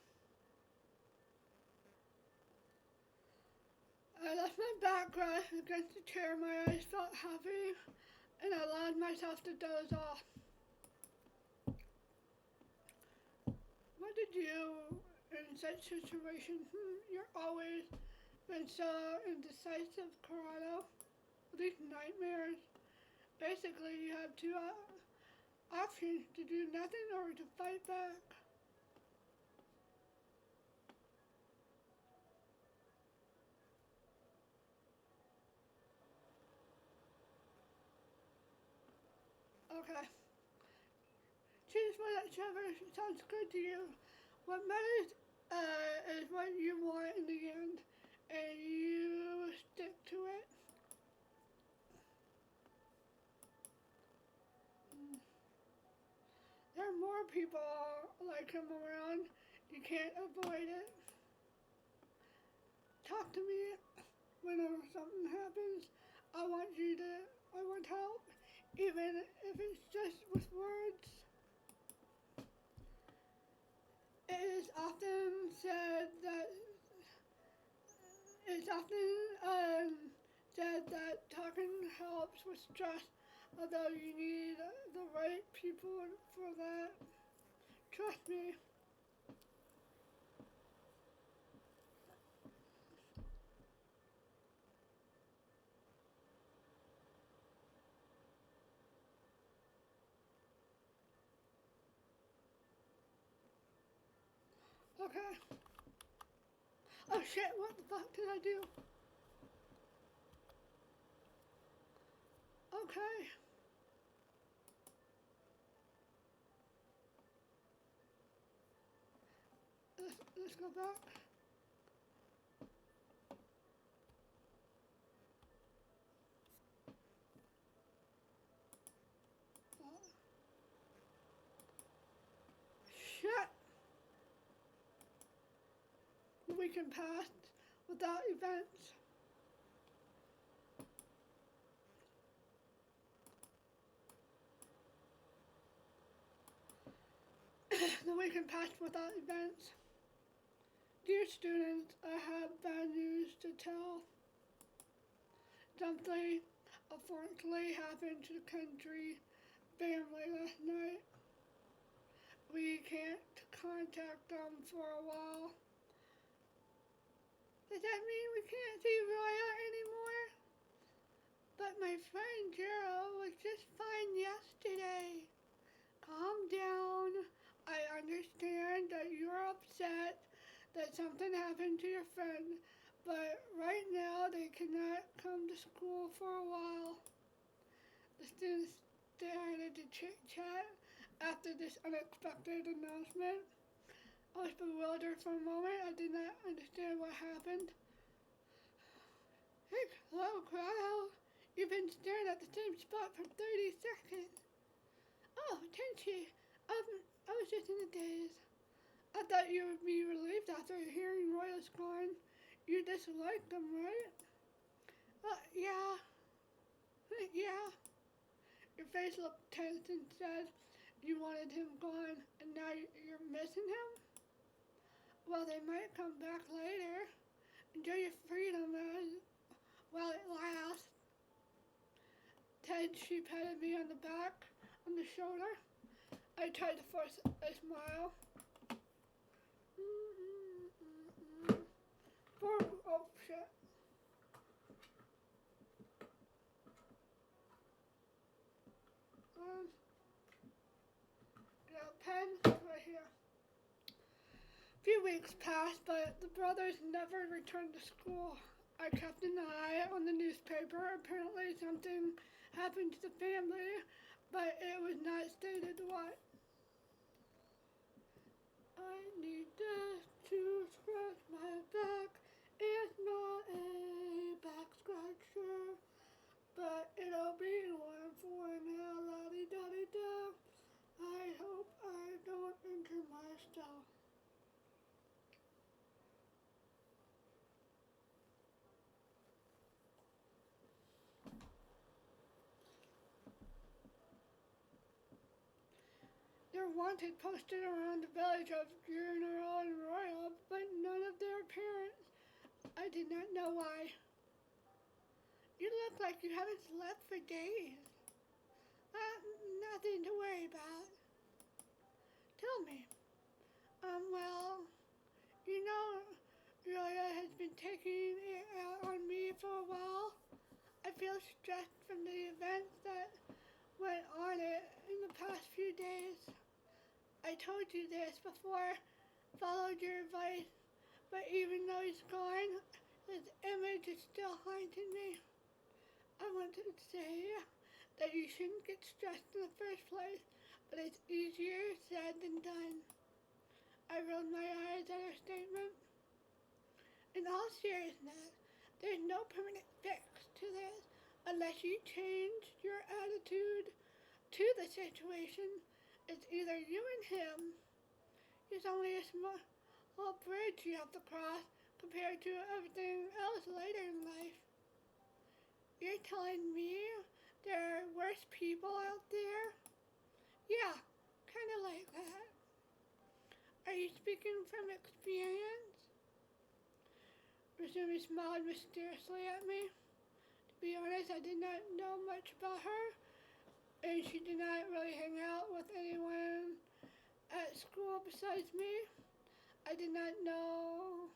I left my back crushed against the chair. My eyes felt heavy, and I allowed myself to doze off. What did you in such situations? You're always been so indecisive, Corrado. These nightmares. Basically, you have two options: to do nothing or to fight back. Okay. Choose whichever sounds good to you. What matters is what you want in the end, and you stick to it. There are more people like him around. You can't avoid it. Talk to me whenever something happens. I want help, even if it's just with words. It is often said that it's often said that talking helps with stress, although you need the right people for that. Trust me. Okay. Oh shit, what the fuck did I do? Okay. Let's go back. Shit. The weekend passed without events. The weekend passed without events. Dear students, I have bad news to tell. Something unfortunately happened to the country family last night. We can't contact them for a while. Does that mean we can't see Roya anymore? But my friend Gerald was just fine yesterday. Calm down. I understand that you're upset that something happened to your friend, but right now they cannot come to school for a while. The students started to chit-chat after this unexpected announcement. I was bewildered for a moment. I did not understand what happened. Hey, hello, Crowell. You've been staring at the same spot for 30 seconds. Oh, Tenchi. I was just in a daze. I thought you would be relieved after hearing Roya's gone. You disliked him, right? Yeah. Yeah. Your face looked tense and said you wanted him gone, and now you're missing him? Well, they might come back later. Enjoy your freedom while it lasts. She patted me on the back, on the shoulder. I tried to force a smile. Oh shit. Pen right here. A few weeks passed, but the brothers never returned to school. I kept an eye on the newspaper. Apparently something happened to the family, but it was not stated what. I need this to scratch my back. It's not a back scratcher, but it'll be one for now. La-di-da-di-da. I hope I don't injure myself. They're wanted posted around the village of General and Royal, but none of their parents. I did not know why. You look like you haven't slept for days. Nothing to worry about. Tell me. Well, you know, Julia has been taking it out on me for a while. I feel stressed from the events that went on it in the past few days. I told you this before, followed your advice, but even though he's gone, his image is still haunting me. I wanted to say that you shouldn't get stressed in the first place, but it's easier said than done. I rolled my eyes at her statement. In all seriousness, there's no permanent fix to this unless you change your attitude to the situation. It's either you and him. It's only a small bridge you have to cross compared to everything else later in life. You're telling me there are worse people out there? Yeah, kind of like that. Are you speaking from experience? Rusumi smiled mysteriously at me. To be honest, I did not know much about her, and she did not really hang out with anyone at school besides me. I did not know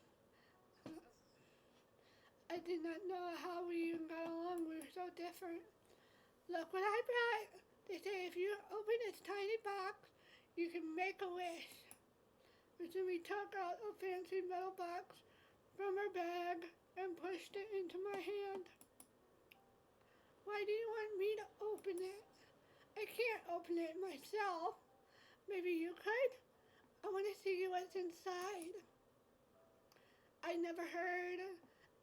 how we even got along. We were so different. Look what I brought. They say if you open this tiny box, you can make a wish. Rusumi took out a fancy metal box from her bag and pushed it into my hand. Why do you want me to open it? I can't open it myself. Maybe you could? I want to see what's inside. I never heard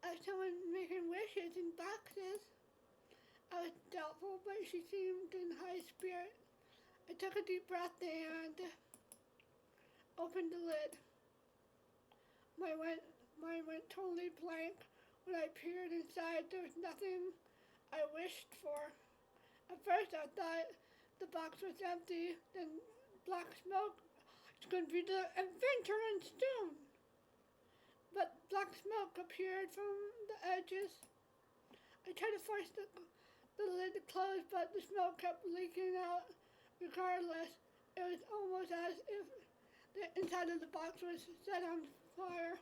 of someone making wishes in boxes. I was doubtful, but she seemed in high spirit. I took a deep breath and opened the lid. My mind went totally blank. When I peered inside, there was nothing I wished for. At first, I thought the box was empty, then black smoke. It's going to be the adventure in stone. But black smoke appeared from the edges. I tried to force the lid to close, but the smoke kept leaking out regardless. It was almost as if the inside of the box was set on fire.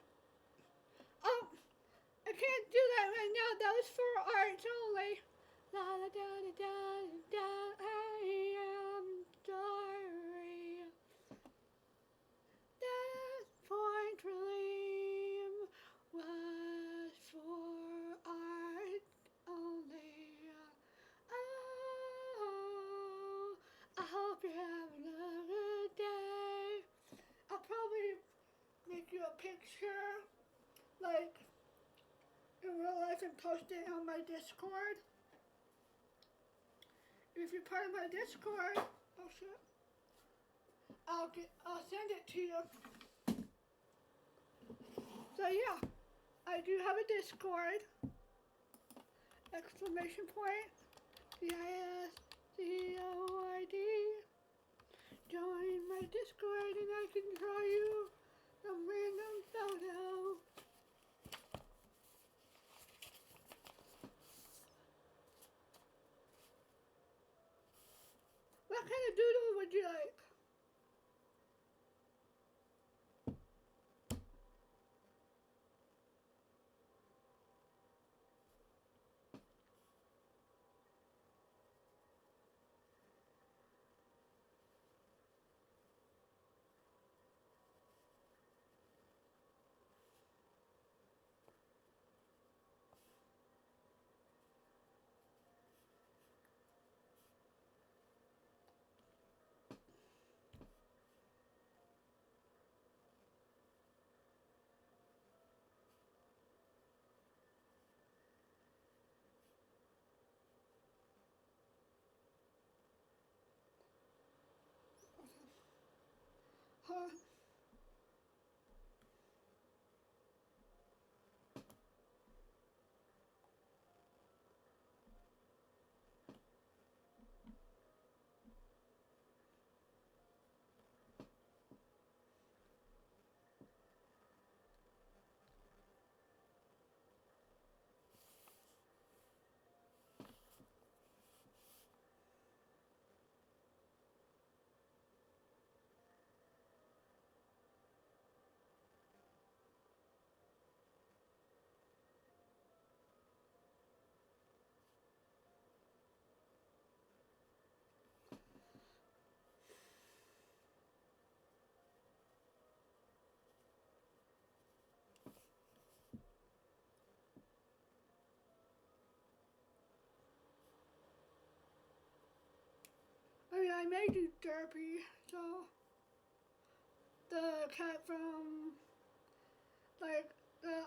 Oh, I can't do that right now. That was for arts only. La da da da da da. I am sorry. That point relief was for art only. Oh, I hope you're having a good day. I'll probably make you a picture, like in real life, and post it on my Discord. If you're part of my Discord, oh shit, I'll send it to you. So yeah, I do have a Discord. Exclamation point. DISCORD. Join my Discord and I can draw you a random photo. What kind of doodle would you like? Huh. I mean, I may do Derpy, so the cat from like the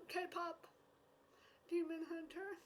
K-pop Demon Hunter.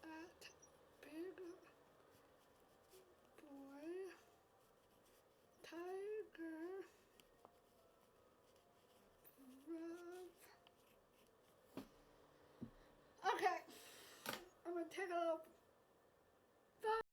At Big Boy Tiger Rev. Okay, I'm gonna take a little